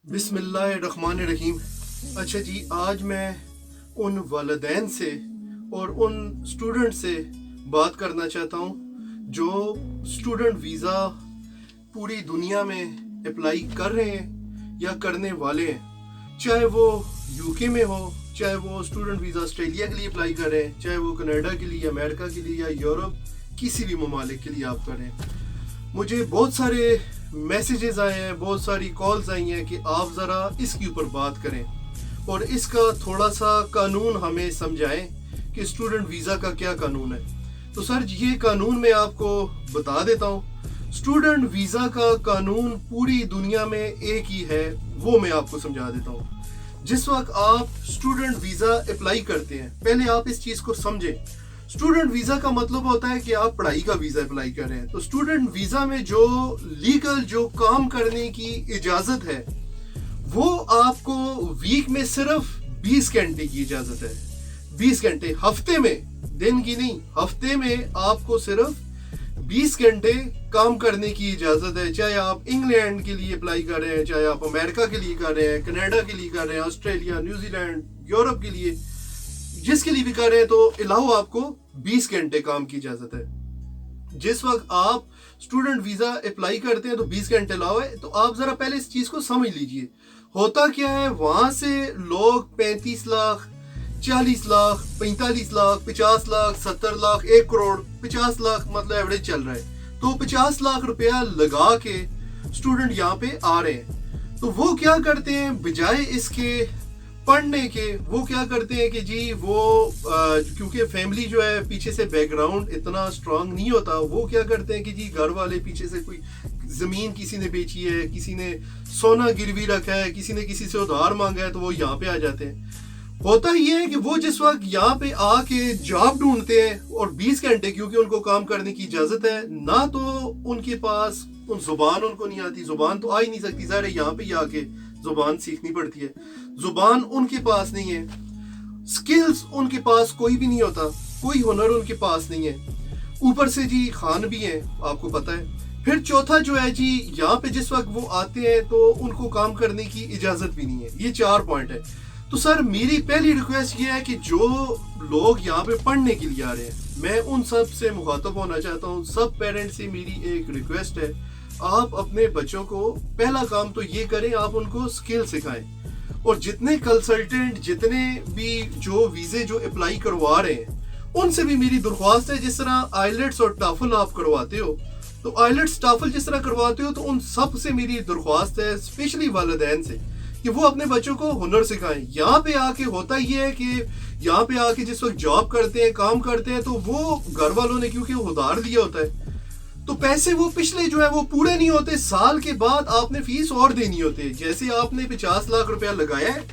बिस्मिल्लाहिर्रहमानिर्रहीम। अच्छा जी, आज मैं उन वालिदैन से और उन स्टूडेंट से बात करना चाहता हूँ जो स्टूडेंट वीज़ा पूरी दुनिया में अप्लाई कर रहे हैं या करने वाले हैं। चाहे वो यूके में हो, चाहे वो स्टूडेंट वीज़ा ऑस्ट्रेलिया के लिए अप्लाई कर रहे हैं, चाहे वो कनाडा के लिए, अमेरिका के लिए या यूरोप किसी भी ममालिक के लिए आप करें। मुझे बहुत सारे मैसेजेस आए हैं, बहुत सारी कॉल्स आई हैं कि आप ज़रा इसके ऊपर बात करें और इसका थोड़ा सा कानून हमें समझाएं कि स्टूडेंट वीज़ा का क्या कानून है। तो सर, ये कानून मैं आपको बता देता हूँ। स्टूडेंट वीज़ा का कानून पूरी दुनिया में एक ही है, वो मैं आपको समझा देता हूँ। जिस वक्त आप स्टूडेंट वीज़ा अप्लाई करते हैं, पहले आप इस चीज़ को समझें। स्टूडेंट वीज़ा का मतलब होता है कि आप पढ़ाई का वीज़ा अप्लाई कर रहे हैं। तो स्टूडेंट वीज़ा में जो लीगल जो काम करने की इजाज़त है वो आपको वीक में सिर्फ 20 घंटे की इजाज़त है। 20 घंटे हफ्ते में, दिन की नहीं, हफ्ते में आपको सिर्फ 20 घंटे काम करने की इजाज़त है। चाहे आप इंग्लैंड के लिए अप्लाई कर रहे हैं, चाहे आप अमेरिका के लिए कर रहे हैं, कनाडा के लिए कर रहे हैं, ऑस्ट्रेलिया, न्यूजीलैंड, यूरोप के लिए, जिसके लिए भी कर रहे हैं, तो अलावा आपको 20 घंटे काम की इजाज़त है। जिस वक्त आप स्टूडेंट वीज़ा अप्लाई करते हैं तो 20 घंटे अलावा है। तो आप ज़रा पहले इस चीज़ को समझ लीजिए। होता क्या है, वहाँ से लोग 35 लाख, 40 लाख, 45 लाख, 50 लाख, 70 लाख, 1 करोड़, 50 लाख मतलब एवरेज चल रहा है। तो 50 लाख रुपया लगा के स्टूडेंट यहाँ पे आ रहे हैं। तो वो क्या करते हैं, बजाय इसके पढ़ने के, वो क्या करते हैं कि जी वो क्योंकि फैमिली जो है पीछे से बैकग्राउंड इतना स्ट्रांग नहीं होता, वो क्या करते हैं कि जी घर वाले पीछे से कोई ज़मीन किसी ने बेची है, किसी ने सोना गिरवी रखा है, किसी ने किसी से उधार मांगा है, तो वो यहाँ पे आ जाते हैं। होता ये है कि वो जिस वक्त यहाँ पे आके जॉब ढूंढते हैं और 20 घंटे क्योंकि उनको काम करने की इजाज़त है, ना तो उनके पास ज़ुबान उनको नहीं आती, ज़ुबान तो आ ही नहीं सकती, ज़ाहिर है यहाँ पे ही आके ज़ुबान सीखनी पड़ती है। ज़ुबान उनके पास नहीं है, स्किल्स उनके पास कोई भी नहीं होता, कोई हुनर उनके पास नहीं है, ऊपर से जी खान भी हैं, आपको पता है। फिर चौथा जो है जी, यहाँ पे जिस वक्त वो आते हैं तो उनको काम करने की इजाज़त भी नहीं है। ये 4 पॉइंट है। तो सर, मेरी पहली रिक्वेस्ट ये है कि जो लोग यहाँ पे पढ़ने के लिए आ रहे हैं, मैं उन सब से मुखातब होना चाहता हूँ। सब पेरेंट्स से मेरी एक रिक्वेस्ट है, आप अपने बच्चों को पहला काम तो ये करें, आप उनको स्किल सिखाएं। और जितने कंसल्टेंट, जितने भी जो वीज़े जो अप्लाई करवा रहे हैं, उनसे भी मेरी दरख्वास्त है, जिस तरह आइलेट्स और टाफल आप करवाते हो, तो आइलेट्स टाफल जिस तरह करवाते हो, तो उन सब से मेरी दरख्वास्त है, स्पेशली वालिदैन से, कि वो अपने बच्चों को हुनर सिखाएं। यहाँ पे आके होता ये है कि यहाँ पे आके जिस वक्त जॉब करते हैं, काम करते हैं, तो वो घर वालों ने क्योंकि उधार दिया होता है, तो पैसे वो पिछले जो है वो पूरे नहीं होते। साल के बाद आपने फीस और देनी होती है। जैसे आपने 50 लाख रुपया लगाया है,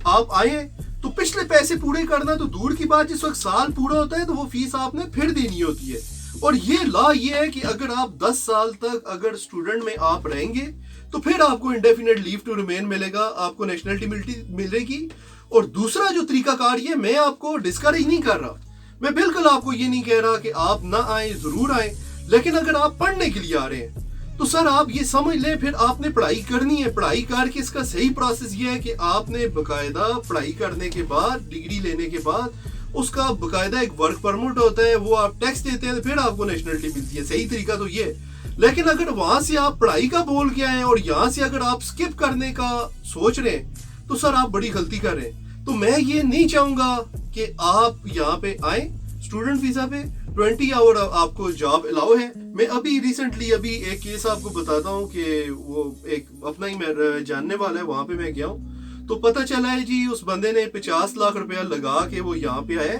आप आए तो पिछले पैसे पूरे करना तो दूर की बात, जिस वक्त साल पूरा होता है तो वो फीस आपने फिर देनी होती है। और ये लॉ ये है कि अगर आप 10 साल तक अगर स्टूडेंट में आप रहेंगे तो फिर आपको इंडेफिनेट लीव टू रिमेन मिलेगा, आपको नेशनलिटी मिलेगी। और दूसरा जो तरीकाकार, ये मैं आपको डिस्करेज नहीं कर रहा, मैं बिल्कुल आपको ये नहीं कह रहा कि आप ना आए, जरूर आए, लेकिन अगर आप पढ़ने के लिए आ रहे हैं तो सर आप ये समझ लें, फिर आपने पढ़ाई करनी है। पढ़ाई करके इसका सही प्रोसेस ये है कि आपने बकायदा पढ़ाई करने के बाद, डिग्री लेने के बाद, उसका बकायदा एक वर्क परमिट होता है, वो आप टैक्स देते हैं, फिर आपको नेशनलिटी मिलती है। सही तरीका तो ये है। लेकिन अगर वहां से आप पढ़ाई का बोल के आए और यहाँ से अगर आप स्किप करने का सोच रहे हैं, तो सर आप बड़ी गलती कर रहे हैं। तो मैं ये नहीं चाहूंगा कि आप यहाँ पे आए स्टूडेंट वीजा पे, 20 आवर आपको जॉब अलाउ है। मैं अभी रिसेंटली एक केस आपको बताता हूँ कि वो एक अपना ही मैं जानने वाला है, वहां पे मैं गया हूँ, तो पता चला है जी उस बंदे ने 50 लाख रुपया लगा के वो यहाँ पे आया।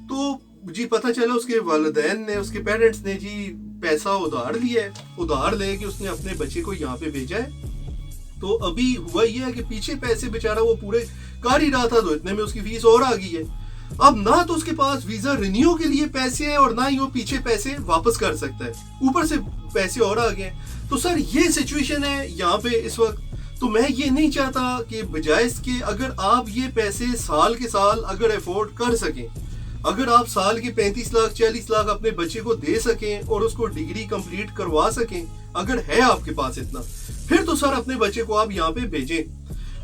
तो जी पता चला उसके वालिदैन ने, उसके पेरेंट्स ने जी पैसा उधार लिया है, उधार लेके उसने अपने बच्चे को यहाँ पे भेजा है। तो अभी हुआ ये है कि पीछे पैसे बेचारा वो पूरे कर ही रहा था, तो इतने में उसकी फीस और आ गई है। अब ना तो उसके पास वीजा रिन्यू के लिए पैसे हैं और ना ही वो पीछे पैसे वापस कर सकता है, ऊपर से पैसे और आ गए। तो सर ये सिचुएशन है यहाँ पे इस वक्त। तो मैं ये नहीं चाहता कि बजाय इसके, अगर आप ये पैसे साल के साल अगर अफोर्ड कर सकें, अगर आप साल के 35 लाख 40 लाख अपने बच्चे को दे सकें और उसको डिग्री कंप्लीट करवा सकें, अगर है आपके पास इतना, फिर तो सर अपने बच्चे को आप यहाँ पे भेजें।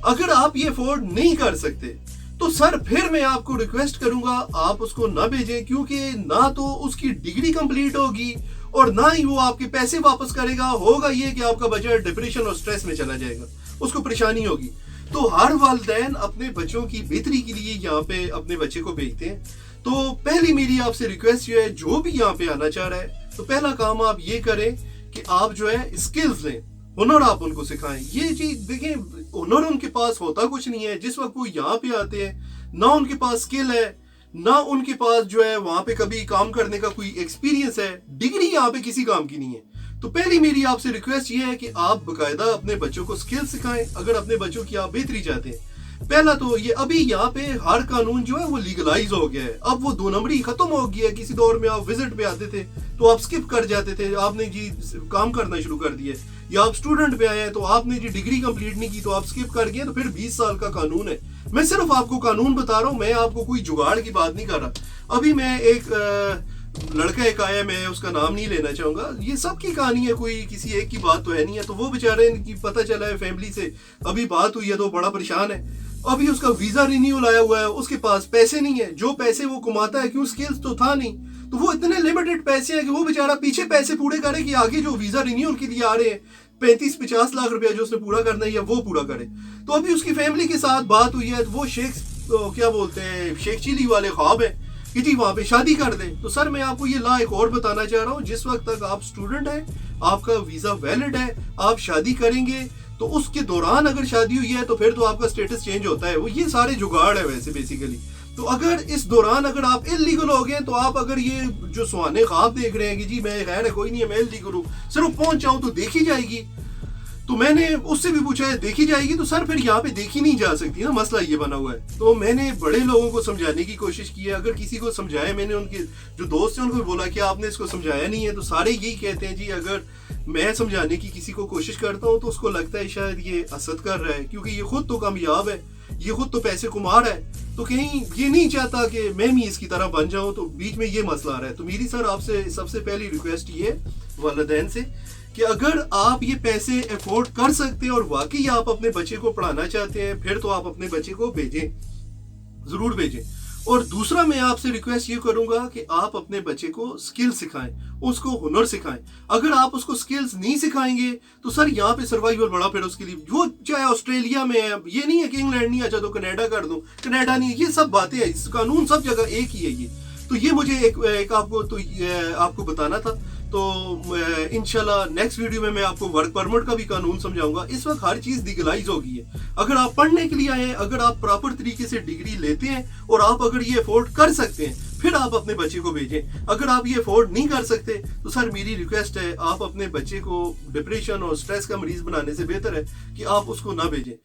اگر آپ یہ افورڈ نہیں کر سکتے تو سر پھر میں آپ کو ریکویسٹ کروں گا آپ اس کو نہ بھیجیں، کیونکہ نہ تو اس کی ڈگری کمپلیٹ ہوگی اور نہ ہی وہ آپ کے پیسے واپس کرے گا. ہوگا یہ کہ آپ کا بچہ ڈپریشن اور سٹریس میں چلا جائے گا، اس کو پریشانی ہوگی. تو ہر والدین اپنے بچوں کی بہتری کے لیے یہاں پہ اپنے بچے کو بھیجتے ہیں. تو پہلی میری آپ سے ریکویسٹ یہ ہے، جو بھی یہاں پہ آنا چاہ رہا ہے تو پہلا کام آپ یہ کریں کہ آپ جو ہے اسکلز لیں، ہنر آپ ان کو سکھائیں. یہ چیز دیکھیں، ہنر ان کے پاس ہوتا کچھ نہیں ہے. جس وقت وہ یہاں پہ آتے ہیں نہ ان کے پاس اسکل ہے، نہ ان کے پاس جو ہے وہاں پہ کبھی کام کرنے کا کوئی ایکسپیرینس ہے. ڈگری یہاں پہ کسی کام کی نہیں ہے. تو پہلی میری آپ سے ریکویسٹ یہ ہے کہ آپ باقاعدہ اپنے بچوں کو اسکل سکھائیں اگر اپنے بچوں کی آپ بہتری چاہتے ہیں. پہلا تو یہ، ابھی یہاں پہ ہر قانون جو ہے وہ لیگلائز ہو گیا ہے. اب وہ 2 نمبری ختم ہو گیا ہے. کسی دور میں آپ وزٹ پہ آتے تھے تو آپ سکپ کر جاتے تھے، آپ نے جی کام کرنا شروع کر دیا. یا آپ اسٹوڈنٹ پہ آئے ہیں تو آپ نے جی ڈگری کمپلیٹ نہیں کی تو آپ سکپ کر گئے، تو پھر 20 سال کا قانون ہے. میں صرف آپ کو قانون بتا رہا ہوں، میں آپ کو کوئی جگاڑ کی بات نہیں کر رہا. ابھی میں ایک لڑکا ایک آیا، میں اس کا نام نہیں لینا چاہوں گا، یہ سب کی کہانی ہے، کوئی کسی ایک کی بات تو ہے نہیں ہے. تو وہ بیچارے کی پتہ چلا ہے فیملی سے ابھی بات ہوئی ہے تو بڑا پریشان ہے. ابھی اس کا ویزا رینیول آیا ہوا ہے، اس کے پاس پیسے نہیں ہے. جو پیسے وہ کماتا ہے، کیوں سکلز تو تھا نہیں، تو وہ اتنے لمیٹڈ پیسے ہیں کہ وہ بیچارہ پیچھے پیسے پورے کرے کہ آگے جو ویزا رینیول کے لیے آ رہے ہیں 35-50 لاکھ روپیہ جو اس نے پورا کرنا ہے یا وہ پورا کرے. تو ابھی اس کی فیملی کے ساتھ بات ہوئی ہے، وہ کیا بولتے ہیں شیخ چلی والے خواب ہیں کہ جی وہاں پہ شادی کر دیں. تو سر میں آپ کو یہ لا ایک اور بتانا چاہ رہا ہوں، جس وقت تک آپ اسٹوڈنٹ ہیں، آپ کا ویزا ویلڈ ہے، آپ شادی کریں گے تو اس کے دوران اگر شادی ہوئی ہے تو پھر تو آپ کا سٹیٹس چینج ہوتا ہے. وہ یہ سارے جگاڑ ہے ویسے بیسیکلی. تو اگر اس دوران اگر آپ انلیگل ہو گئے تو آپ اگر یہ جو سہانے خواب دیکھ رہے ہیں کہ جی میں خیر ہے کوئی نہیں ہے میں انلیگل ہوں، صرف پہنچ جاؤں تو دیکھی جائے گی. تو میں نے اس سے بھی پوچھا ہے دیکھی جائے گی، تو سر پھر یہاں پہ دیکھی نہیں جا سکتی نا، مسئلہ یہ بنا ہوا ہے. تو میں نے بڑے لوگوں کو سمجھانے کی کوشش کی ہے. اگر کسی کو سمجھایا، میں نے ان کے جو دوست ہیں ان کو بولا کہ آپ نے اس کو سمجھایا نہیں ہے، تو سارے یہی کہتے ہیں جی اگر میں سمجھانے کی کسی کو کوشش کرتا ہوں تو اس کو لگتا ہے شاید یہ حسد کر رہا ہے، کیونکہ یہ خود تو کامیاب ہے، یہ خود تو پیسے کما رہا ہے، تو کہیں یہ نہیں چاہتا کہ میں بھی اس کی طرح بن جاؤں. تو بیچ میں یہ مسئلہ آ رہا ہے. تو میری سر آپ سے سب سے پہلی ریکویسٹ یہ ہے والدین سے کہ اگر آپ یہ پیسے افورڈ کر سکتے ہیں اور واقعی آپ اپنے بچے کو پڑھانا چاہتے ہیں، پھر تو آپ اپنے بچے کو بھیجیں، ضرور بھیجیں. اور دوسرا میں آپ سے ریکویسٹ یہ کروں گا کہ آپ اپنے بچے کو سکل سکھائیں، اس کو ہنر سکھائیں. اگر آپ اس کو سکلز نہیں سکھائیں گے تو سر یہاں پہ سروائیول بڑا پھر اس کے لیے، وہ چاہے آسٹریلیا میں ہے، یہ نہیں ہے کہ انگلینڈ نہیں اچھا تو کینیڈا کر دوں، کینیڈا نہیں، یہ سب باتیں ہیں، قانون سب جگہ ایک ہی ہے یہ. تو یہ مجھے ایک آپ کو بتانا تھا. تو انشاءاللہ نیکسٹ ویڈیو میں آپ کو ورک پرمٹ کا بھی قانون سمجھاؤں گا. اس وقت ہر چیز لیگلائز ہو گئی ہے. اگر آپ پڑھنے کے لیے آئے ہیں، اگر آپ پراپر طریقے سے ڈگری لیتے ہیں اور آپ اگر یہ افورڈ کر سکتے ہیں پھر آپ اپنے بچے کو بھیجیں. اگر آپ یہ افورڈ نہیں کر سکتے تو سر میری ریکویسٹ ہے آپ اپنے بچے کو ڈپریشن اور سٹریس کا مریض بنانے سے بہتر ہے کہ آپ اس کو نہ بھیجیں.